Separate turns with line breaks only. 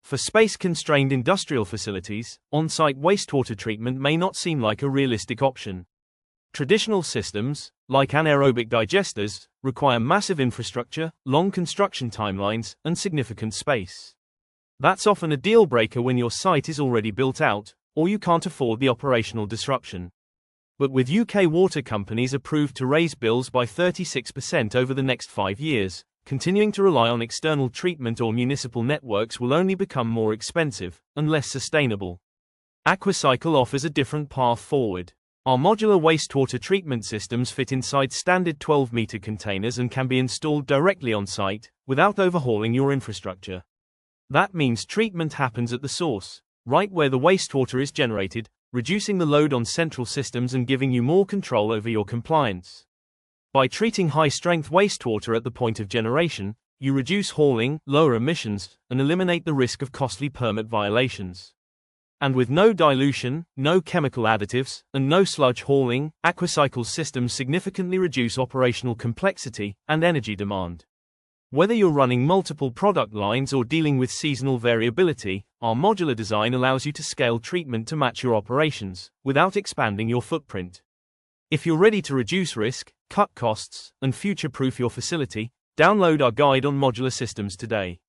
For space-constrained industrial facilities, on-site wastewater treatment may not seem like a realistic option. Traditional systems, like anaerobic digesters, require massive infrastructure, long construction timelines, and significant space. That's often a deal-breaker when your site is already built out, or you can't afford the operational disruption. But with UK water companies approved to raise bills by 36% over the next 5 years, continuing to rely on external treatment or municipal networks will only become more expensive and less sustainable. Aquacycl offers a different path forward. Our modular wastewater treatment systems fit inside standard 12-meter containers and can be installed directly on site, without overhauling your infrastructure. That means treatment happens at the source, right where the wastewater is generated, reducing the load on central systems and giving you more control over your compliance. By treating high-strength wastewater at the point of generation, you reduce hauling, lower emissions, and eliminate the risk of costly permit violations. And with no dilution, no chemical additives, and no sludge hauling, Aquacycl's systems significantly reduce operational complexity and energy demand. Whether you're running multiple product lines or dealing with seasonal variability, our modular design allows you to scale treatment to match your operations, without expanding your footprint. If you're ready to reduce risk, cut costs, and future-proof your facility, download our guide on modular systems today.